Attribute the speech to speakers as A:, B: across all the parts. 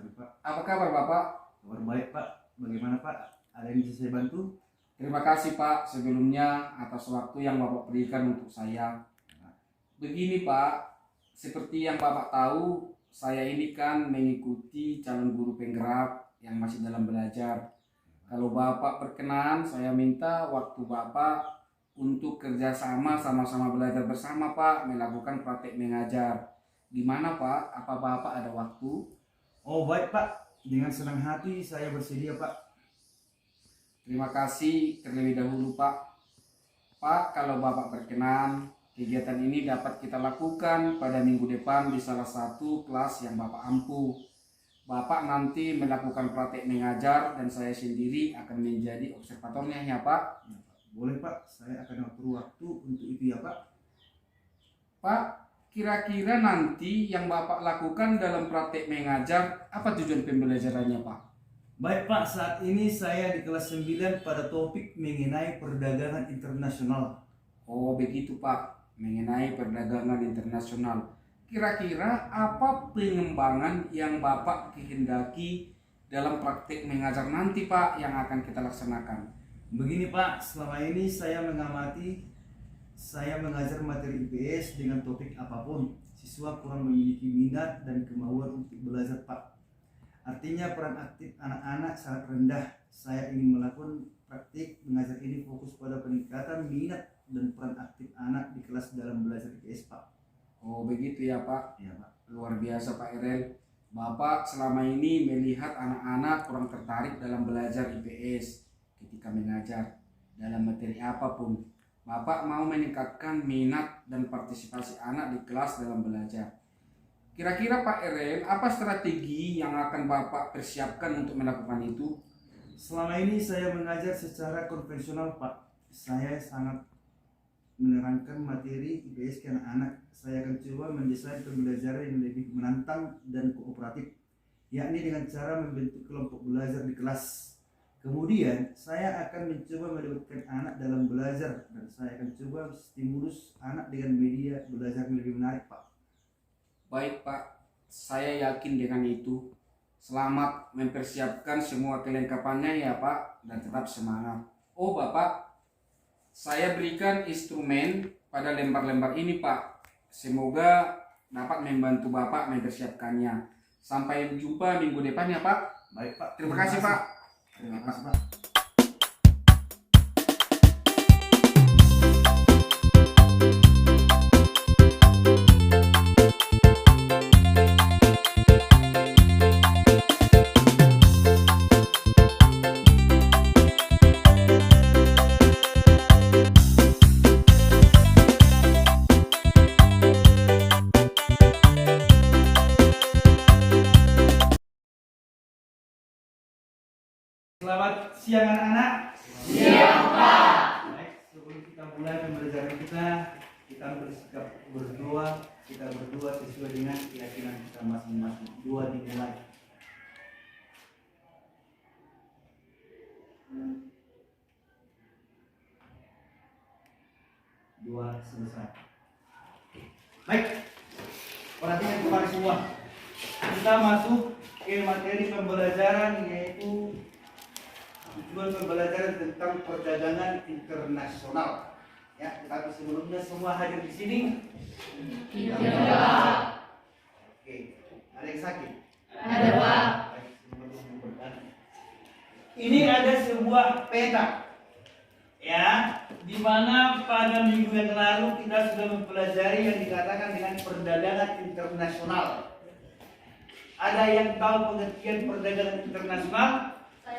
A: pagi Pak.
B: Apa kabar Bapak?
A: Kabar baik Pak. Bagaimana Pak? Ada yang bisa saya bantu?
B: Terima kasih Pak sebelumnya atas waktu yang Bapak berikan untuk saya. Begini Pak, seperti yang Bapak tahu, saya ini kan mengikuti calon guru penggerak yang masih dalam belajar. Kalau Bapak berkenan, saya minta waktu Bapak untuk kerjasama sama-sama belajar bersama Pak, melakukan praktek mengajar. Gimana Pak? Apa Bapak ada waktu?
A: Oh baik Pak. Dengan senang hati saya bersedia Pak.
B: Terima kasih terlebih dahulu Pak. Pak, kalau Bapak berkenan, kegiatan ini dapat kita lakukan pada minggu depan di salah satu kelas yang Bapak ampu. Bapak nanti melakukan praktek mengajar dan saya sendiri akan menjadi observatornya ya Pak.
A: Boleh Pak, saya akan atur waktu untuk itu ya Pak.
B: Pak, kira-kira nanti yang Bapak lakukan dalam praktek mengajar, apa tujuan pembelajarannya Pak?
A: Baik Pak, saat ini saya di kelas 9 pada topik mengenai perdagangan internasional.
B: Oh begitu Pak, mengenai perdagangan internasional. Kira-kira apa pengembangan yang Bapak kehendaki dalam praktik mengajar nanti Pak yang akan kita laksanakan?
A: Begini Pak, selama ini saya mengamati, saya mengajar materi IPS dengan topik apapun. Siswa kurang memiliki minat dan kemauan untuk belajar Pak. Artinya peran aktif anak-anak sangat rendah. Saya ingin melakukan praktik mengajar ini fokus pada peningkatan minat dan peran aktif anak di kelas dalam belajar IPS Pak.
B: Oh begitu ya Pak.
A: Ya Pak.
B: Luar biasa Pak Erel. Bapak selama ini melihat anak-anak kurang tertarik dalam belajar IPS ketika mengajar dalam materi apapun. Bapak mau meningkatkan minat dan partisipasi anak di kelas dalam belajar. Kira-kira Pak Erel, apa strategi yang akan Bapak persiapkan untuk melakukan itu?
A: Selama ini saya mengajar secara konvensional Pak. Saya sangat menerangkan materi IPS ke anak-anak. Saya akan coba mendesain pembelajaran yang lebih menantang dan kooperatif, yakni dengan cara membentuk kelompok belajar di kelas. Kemudian saya akan mencoba melibatkan anak dalam belajar dan saya akan coba stimulus anak dengan media belajar yang lebih menarik Pak.
B: Baik Pak, saya yakin dengan itu. Selamat mempersiapkan semua kelengkapannya ya Pak, dan tetap semangat. Oh Bapak, saya berikan instrumen pada lembar-lembar ini Pak. Semoga dapat membantu Bapak mempersiapkannya. Sampai jumpa minggu depan ya Pak.
A: Baik Pak.
B: Terima kasih Pak.
A: Terima kasih Pak. Selamat siang anak-anak.
C: Siang Pak.
A: Baik, sebelum kita mulai pembelajaran kita bersikap berdoa. Kita berdoa sesuai dengan keyakinan kita masing-masing. Doa dimulai. Doa selesai. Baik, perhatikan kepada semua. Kita masuk ke materi pembelajaran yaitu tujuan pembelajaran tentang perdagangan internasional. Ya, tetapi sebelumnya semua hadir di sini.
C: Iya Pak.
A: Oke, ada yang sakit?
C: Ada Pak.
A: Baik, semua berbadan. Ini ada sebuah peta, ya, di mana pada minggu yang lalu kita sudah mempelajari yang dikatakan dengan perdagangan internasional. Ada yang tahu pengertian perdagangan internasional?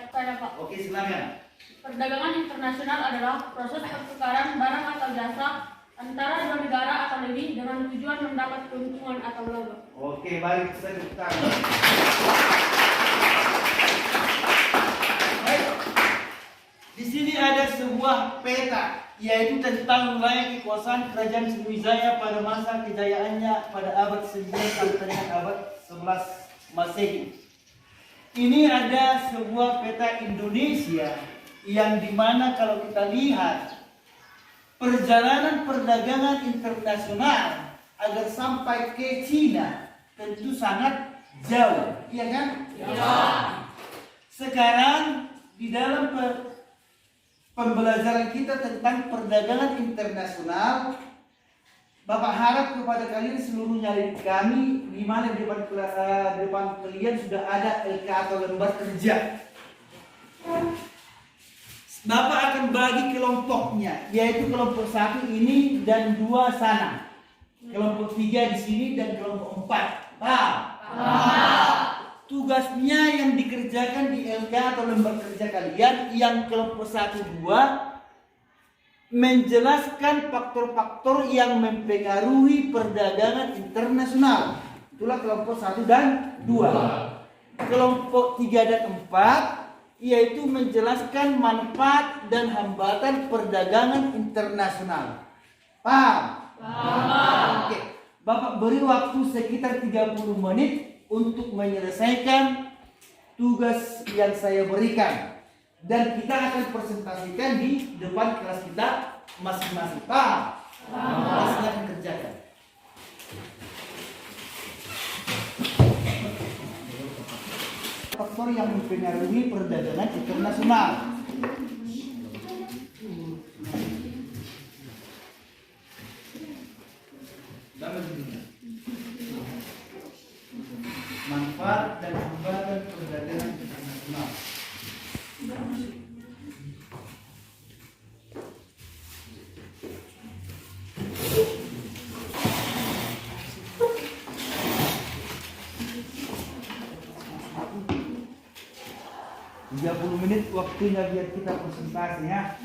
C: Saya Pak.
A: Oke, silakan.
C: Perdagangan internasional adalah proses pertukaran barang atau jasa antara dua negara atau lebih dengan tujuan mendapat keuntungan atau laba.
A: Oke, baik, saya tepuk tangan. Baik. Di sini ada sebuah peta, yaitu tentang wilayah kekuasaan kerajaan Sriwijaya pada masa kejayaannya pada abad 9 sampai dengan abad 11 Masehi. Ini ada sebuah peta Indonesia yang dimana kalau kita lihat perjalanan perdagangan internasional agar sampai ke Cina tentu sangat jauh, iya kan?
C: Ya.
A: Sekarang di dalam pembelajaran kita tentang perdagangan internasional, Bapak harap kepada kalian seluruhnya dari kami, di mana di depan kalian sudah ada LK atau lembar kerja. Bapak akan bagi kelompoknya, yaitu kelompok 1 ini dan 2 sana, kelompok 3 di sini dan kelompok 4. Paham? Tugasnya yang dikerjakan di LK atau lembar kerja kalian, yang kelompok 1, 2 menjelaskan faktor-faktor yang mempengaruhi perdagangan internasional. Itulah kelompok 1 dan 2. Kelompok 3 dan 4 yaitu menjelaskan manfaat dan hambatan perdagangan internasional. Paham? Oke. Bapak beri waktu sekitar 30 menit untuk menyelesaikan tugas yang saya berikan. Dan kita akan presentasikan di depan kelas kita masing-masing. Paham? Silahkan kerjakan. Faktor yang mempengaruhi perdagangan internasional. Manfaat dan hambatan perdagangan internasional. Tiga 30 menit waktunya biar kita presentasi ya.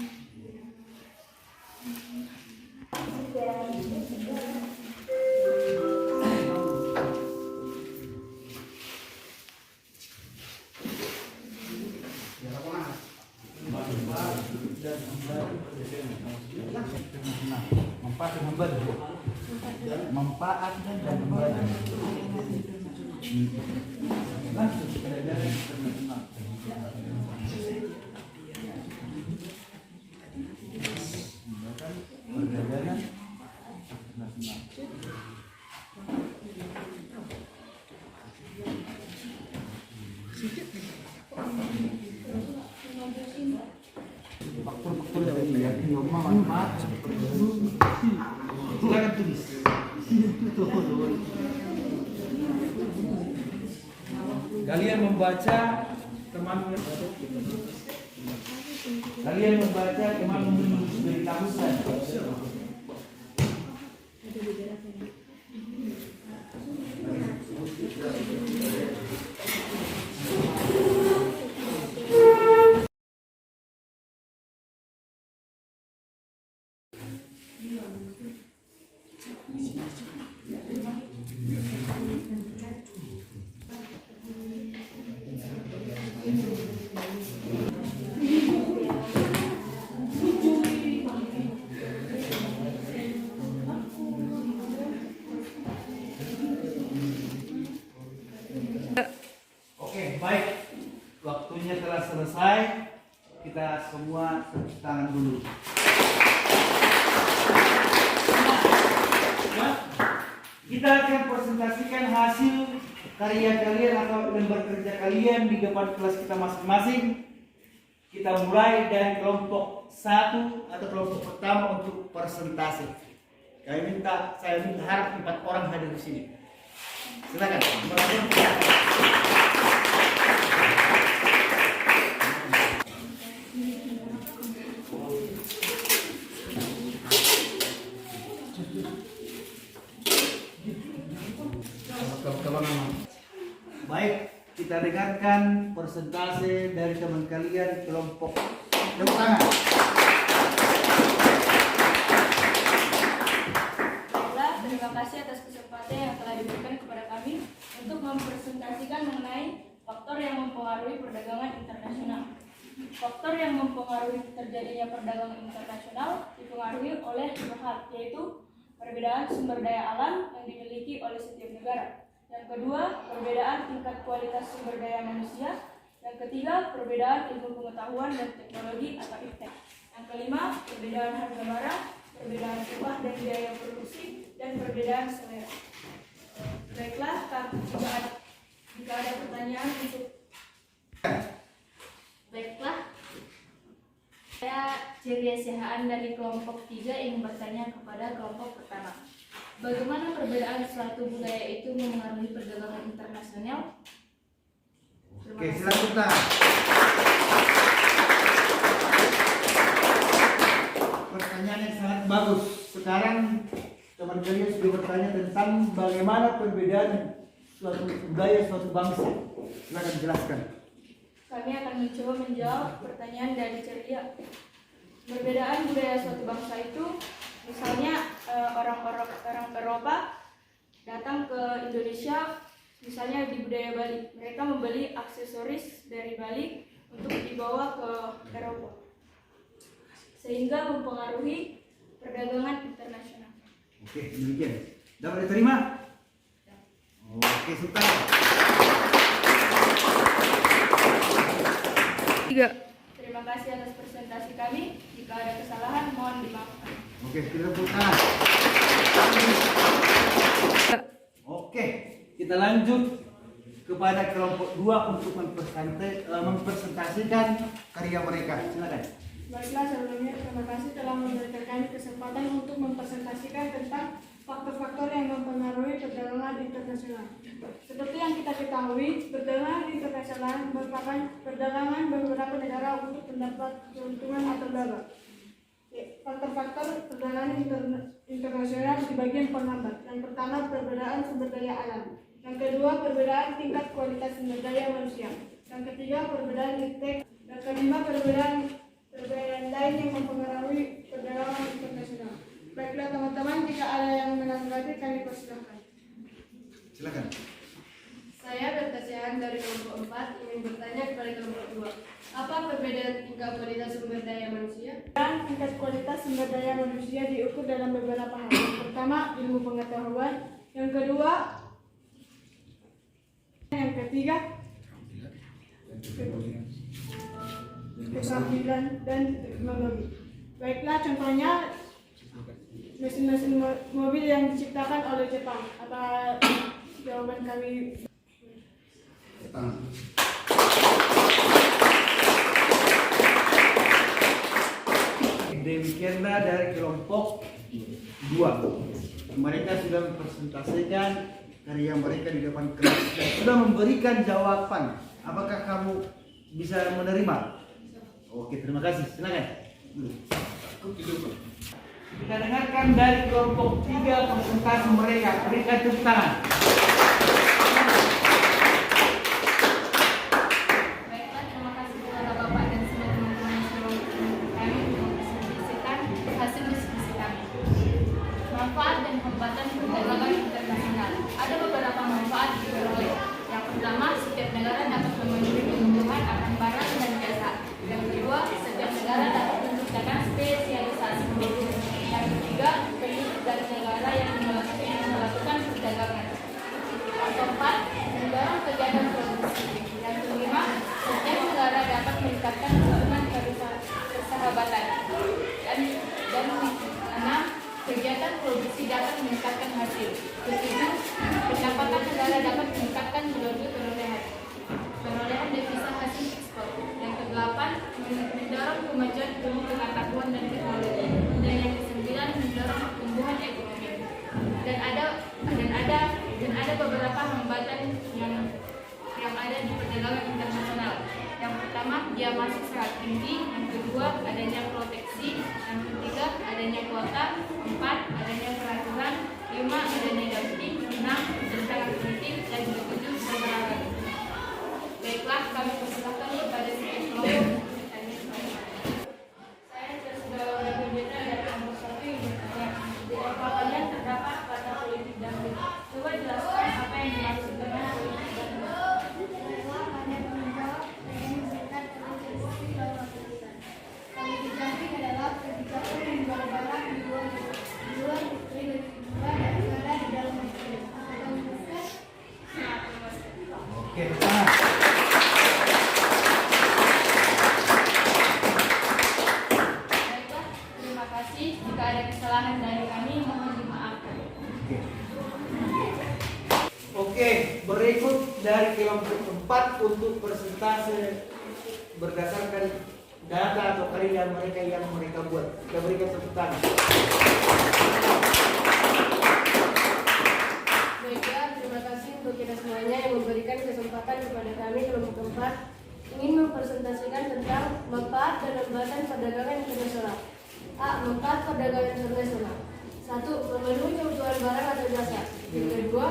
A: Manfaat dan hambatan. Langsung perdagangan internasional. Perdagangan internasional. Faktor-faktor yang manfaat seperti itu. Silakan tulis. Kalian membaca teman menulis beritahusan. Oke, baik. Waktunya telah selesai. Kita semua tepuk tangan dulu. Nah, kita akan presentasikan hasil karya kalian atau lembar kerja kalian di depan kelas kita masing-masing. Kita mulai dari kelompok 1 atau kelompok pertama untuk presentasi. Saya minta harap 4 orang hadir di sini. Silakan. Baik, kita dengarkan persentase dari teman kalian kelompok. Tepuk tangan.
C: Terima kasih atas kesempatan yang telah diberikan kepada kami untuk mempresentasikan mengenai faktor yang mempengaruhi perdagangan internasional. Faktor yang mempengaruhi terjadinya perdagangan internasional dipengaruhi oleh 2 hal, yaitu perbedaan sumber daya alam yang dimiliki oleh setiap negara. Yang kedua, perbedaan tingkat kualitas sumber daya manusia. Yang ketiga, perbedaan ilmu pengetahuan dan teknologi atau iptek. Yang kelima, perbedaan harga barang, perbedaan upah dan biaya produksi, dan perbedaan selera. Baiklah, Jika ada pertanyaan untuk baiklah, saya Ceria Sihaan dari kelompok 3 ingin bertanya kepada kelompok pertama. Bagaimana perbedaan suatu budaya itu memengaruhi perdagangan internasional?
A: Oke, silakan. Pertanyaan yang sangat bagus. Sekarang teman kalian sudah bertanya tentang bagaimana perbedaan suatu budaya, suatu bangsa. Silakan jelaskan.
C: Kami akan mencoba menjawab pertanyaan dari Ceria. Perbedaan budaya suatu bangsa itu, misalnya orang Eropa datang ke Indonesia, misalnya di budaya Bali, mereka membeli aksesoris dari Bali untuk dibawa ke Eropa, sehingga mempengaruhi perdagangan internasional.
A: Oke, demikian. Dapat diterima? Oke, sultan.
C: 3. Terima kasih atas presentasi kami. Jika ada kesalahan, mohon dimaafkan.
A: Oke, kita tepuk tangan. Oke, kita lanjut kepada kelompok 2 untuk mempresentasikan karya mereka. Silakan.
D: Baiklah, sebelumnya terima kasih telah memberikan kami kesempatan untuk mempresentasikan tentang faktor-faktor yang mempengaruhi perdagangan internasional. Seperti yang kita ketahui, perdagangan internasional merupakan perdagangan beberapa negara untuk mendapat keuntungan atau laba. Faktor-faktor perdagangan internasional di bagian penghambat. Yang pertama, perbedaan sumber daya alam. Yang kedua, perbedaan tingkat kualitas sumber daya manusia. Yang ketiga, perbedaan iptek. Yang kelima, perbedaan lain yang mempengaruhi perdagangan internasional. Baiklah teman-teman, jika ada yang menanggapi kami persilahkan.
A: Silakan.
E: Saya Berkasihan dari kelompok 4 ingin bertanya kepada kelompok 2. Apa perbedaan tingkat kualitas sumber daya manusia?
D: Dan tingkat kualitas sumber daya manusia diukur dalam beberapa hal. Yang pertama, ilmu pengetahuan. Yang kedua, yang ketiga, keterampilan dan teknologi. Baiklah, contohnya mesin-mesin mobil yang diciptakan oleh Jepang. Apa jawaban kami?
A: Demikianlah dari kelompok 2. Mereka sudah mempresentasikan karya mereka di depan kelas dan sudah memberikan jawaban. Apakah kamu bisa menerima? Oke, terima kasih. Silakan. Kita dengarkan dari kelompok 3 presentasi mereka. Berikan tepuk tangan.
C: Baiklah, terima kasih kepada Bapak dan semua teman-teman yang sudah memperkenalkan kami untuk mempresentasikan hasil diskusi kami. Manfaat dan hambatan perdagangan internasional. Ada beberapa manfaat diperoleh. Yang pertama, setiap negara dapat memenuhi kebutuhan akan barang dan jasa. Yang kedua, setiap negara dapat menciptakan spesialisasi produk. Yang ketiga, penduduk dari negara yang melakukan perdagangan. Yang keempat, mendorong kegiatan produksi. Yang kelima, setiap negara dapat meningkatkan hubungan persahabatan. Dan enam, kegiatan produksi dapat meningkatkan hasil. Ketujuh, pendapatan negara dapat meningkatkan melalui perolehan devisa hasil ekspor. Yang kedelapan, mendorong kemajuan ilmu pengetahuan dan teknologi. Dan yang kesembilan, mendorong pertumbuhan ekonomi. Dan ada beberapa hambatan yang ada di perdagangan internasional. Yang pertama, dia masuk sangat tinggi. Yang kedua, adanya proteksi. Yang ketiga, adanya kuota. 4, adanya peraturan. 5, adanya dumping. 6, tantangan politik. Dan 7, beragam. Baiklah, kami persilahkan kepada setiap kelompok. Saya sudah berbeda dari kelompok 1 yang bertanya. Di kelompok kalian terdapat kata politik dumping. Coba jelaskan apa yang dimaksud dengan politik dumping.
D: Politik dumping adalah kebijakan yang menjual barang di luar negeri lebih murah daripada di dalam negeri.
A: Oke, tangan. kelompok 4 untuk persentase berdasarkan data atau karya mereka yang mereka buat. Kita berikan tepuk tangan.
E: Baiklah, terima kasih untuk kita semuanya yang memberikan kesempatan kepada kami kelompok 4 ingin mempresentasikan tentang manfaat dan hambatan perdagangan internasional. A. Manfaat perdagangan internasional. 1. Memenuhi kebutuhan barang atau jasa. Yang kedua,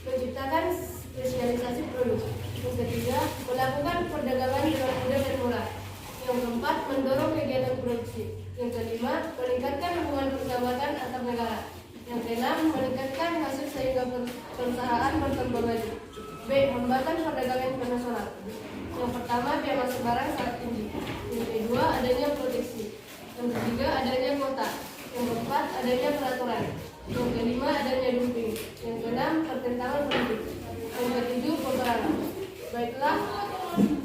E: menciptakan spesialisasi produk. Yang ketiga, melakukan perdagangan dengan mudah dan murah. Yang keempat, mendorong kegiatan produksi. Yang kelima, meningkatkan hubungan persahabatan antar negara. Yang keenam, meningkatkan hasil sehingga perusahaan berkembang maju. B. Hambatan perdagangan internasional. Yang pertama, biaya masuk barang sangat tinggi. Yang kedua, adanya proteksi. Yang ketiga, adanya kuota. Yang keempat, adanya peraturan. Yang kelima, adanya dumping. Yang keenam, pertentangan politik. Yang ketujuh, peperangan. Baiklah,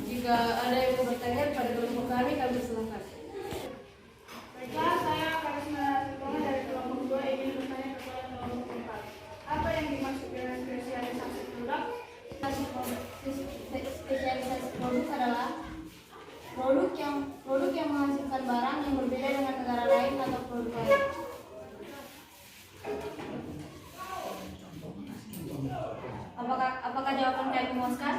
E: jika ada yang mau bertanya pada kelompok kami silakan.
D: Baiklah, saya Karisma Sitomo dari kelompok 2 ingin bertanya kepada kelompok 4. Apa yang dimaksud dengan spesialisasi produk?
F: Spesialisasi produk adalah produk yang menghasilkan barang yang berbeda dengan negara lain atau produk lain. Apakah jawaban kalian memuaskan?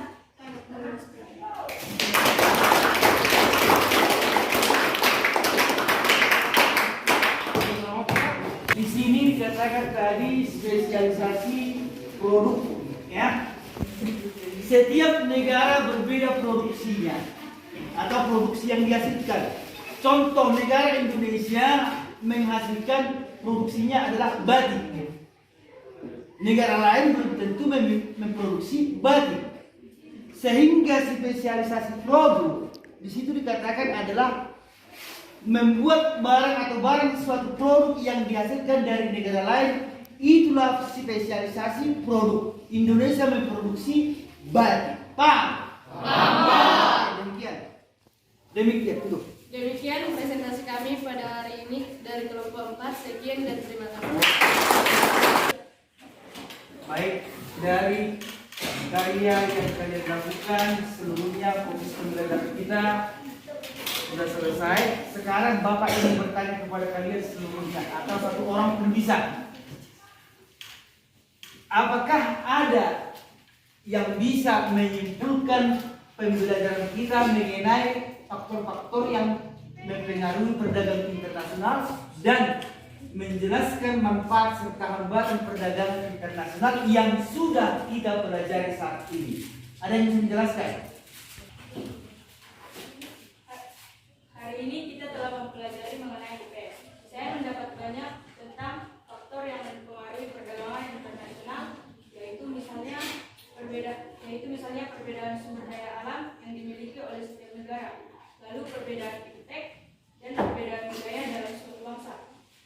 A: Di sini dikatakan tadi spesialisasi produk, ya. Setiap negara berbeda produksinya atau produksi yang dihasilkan. Contoh, negara Indonesia menghasilkan produksinya adalah batik. Negara lain belum tentu memproduksi batik. Sehingga spesialisasi produk di situ dikatakan adalah membuat barang atau barang suatu produk yang dihasilkan dari negara lain. Itulah spesialisasi produk. Indonesia memproduksi batik. Paham? Demikian itu.
E: Demikian presentasi kami pada hari ini dari kelompok 4. Sekian dan terima kasih.
A: Baik, dari karya yang kalian lakukan seluruhnya fokus pembelajaran kita sudah selesai. Sekarang Bapak ingin bertanya kepada kalian seluruhnya atau satu orang pun bisa. Apakah ada yang bisa menyimpulkan pembelajaran kita mengenai faktor-faktor yang mempengaruhi perdagangan internasional dan menjelaskan manfaat serta hambatan perdagangan internasional yang sudah kita pelajari saat ini? Ada yang bisa menjelaskan?
C: Hari ini kita telah mempelajari mengenai IPS. Saya mendapat banyak tentang faktor yang mempengaruhi perdagangan internasional, yaitu misalnya perbedaan sumber daya alam yang dimiliki oleh setiap negara, lalu perbedaan iptek dan perbedaan budaya dalam suatu bangsa.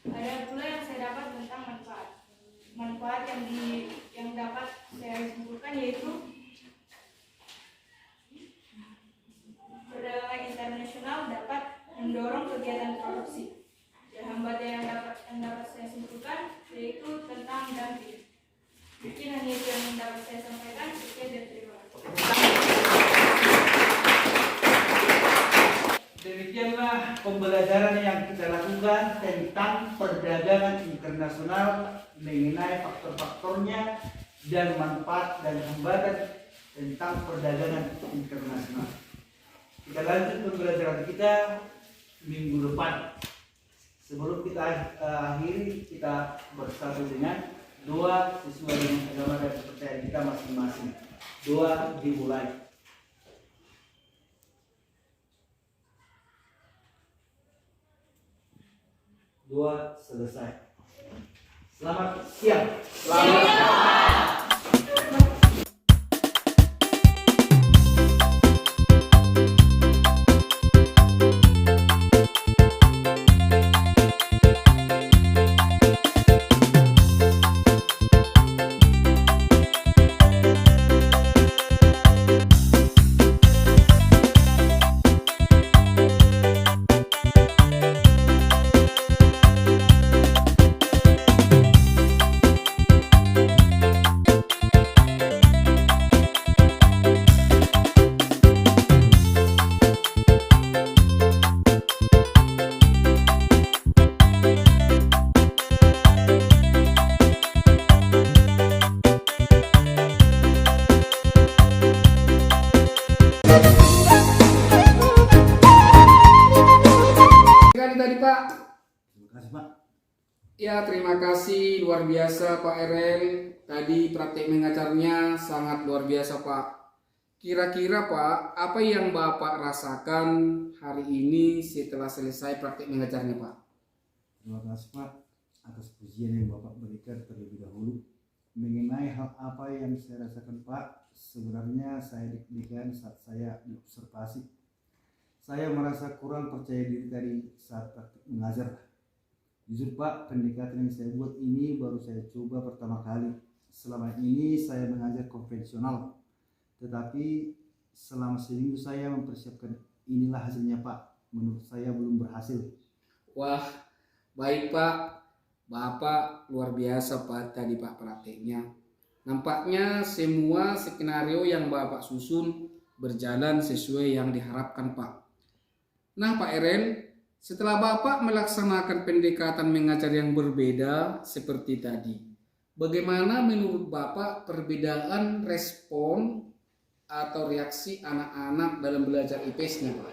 C: Ada pula yang saya dapat tentang manfaat yang dapat saya simpulkan, yaitu perdagangan internasional dapat mendorong kegiatan produksi. Dan hambatan yang dapat saya simpulkan yaitu tentang dumping. Mungkin hanya itu yang dapat saya sampaikan. Sekian dan terima kasih.
A: Demikianlah pembelajaran yang kita lakukan tentang perdagangan internasional mengenai faktor-faktornya dan manfaat dan hambatan tentang perdagangan internasional. Kita lanjut pembelajaran kita minggu depan. Sebelum kita akhiri, kita bersatu dengan doa sesuai dengan agama dan kepercayaan kita masing-masing. Doa dimulai. Doa selesai. Selamat siang.
B: Selamat siang. Pak.
A: Terima kasih Pak.
B: Ya, terima kasih luar biasa Pak Erel. Tadi praktik mengajarnya sangat luar biasa Pak. Kira-kira Pak, apa yang Bapak rasakan hari ini setelah selesai praktik mengajarnya Pak?
A: Terima kasih Pak atas pujian yang Bapak berikan terlebih dahulu. Mengenai hal apa yang saya rasakan Pak, sebenarnya saya deg-degan saat saya diobservasi. Saya merasa kurang percaya diri tadi saat praktik mengajar. Jujur Pak, pendekatan yang saya buat ini baru saya coba pertama kali. Selama ini saya mengajar konvensional, tetapi selama seminggu saya mempersiapkan, inilah hasilnya Pak. Menurut saya belum berhasil.
B: Wah, baik Pak. Bapak luar biasa Pak tadi Pak prakteknya. Nampaknya semua skenario yang Bapak susun berjalan sesuai yang diharapkan Pak. Nah Pak Erel, setelah Bapak melaksanakan pendekatan mengajar yang berbeda seperti tadi, bagaimana menurut Bapak perbedaan respon atau reaksi anak-anak dalam belajar IPS-nya Pak?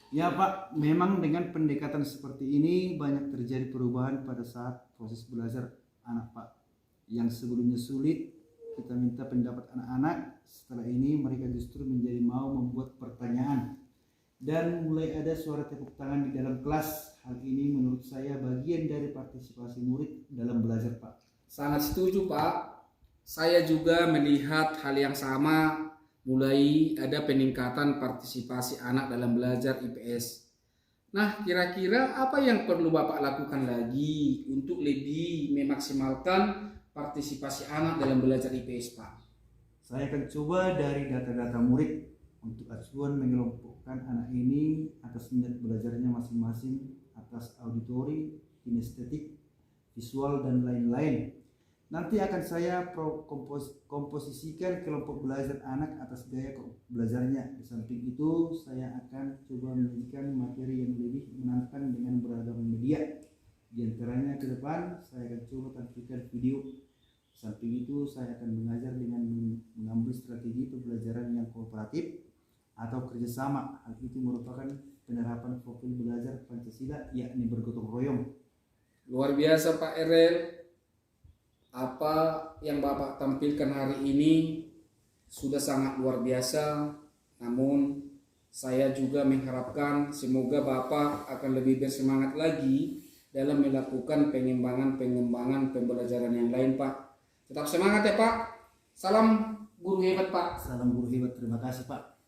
A: Ya Pak, memang dengan pendekatan seperti ini banyak terjadi perubahan pada saat proses belajar anak Pak. Yang sebelumnya sulit, kita minta pendapat anak-anak, setelah ini mereka justru menjadi mau membuat pertanyaan. Dan mulai ada suara tepuk tangan di dalam kelas. Hal ini menurut saya bagian dari partisipasi murid dalam belajar Pak.
B: Sangat setuju Pak. Saya juga melihat hal yang sama. Mulai ada peningkatan partisipasi anak dalam belajar IPS. Nah, kira-kira apa yang perlu Bapak lakukan lagi untuk lebih memaksimalkan partisipasi anak dalam belajar IPS, Pak?
A: Saya akan coba dari data-data murid untuk acuan mengelompokkan anak ini atas minat belajarnya masing-masing, atas auditori, kinestetik, visual, dan lain-lain. Nanti akan saya komposisikan kelompok belajar anak atas gaya belajarnya. Di samping itu, saya akan coba menyajikan materi yang lebih menantang dengan beragam media. Di antaranya ke depan, saya akan coba tampilkan video. Di samping itu, saya akan mengajar dengan mengambil strategi pembelajaran yang kooperatif atau kerjasama. Hal itu merupakan penerapan profil belajar Pancasila, yakni bergotong royong.
B: Luar biasa Pak Erel. Apa yang Bapak tampilkan hari ini sudah sangat luar biasa. Namun saya juga mengharapkan semoga Bapak akan lebih bersemangat lagi dalam melakukan pengembangan pembelajaran yang lain Pak. Tetap semangat ya Pak. Salam guru hebat Pak.
A: Salam guru hebat, terima kasih Pak.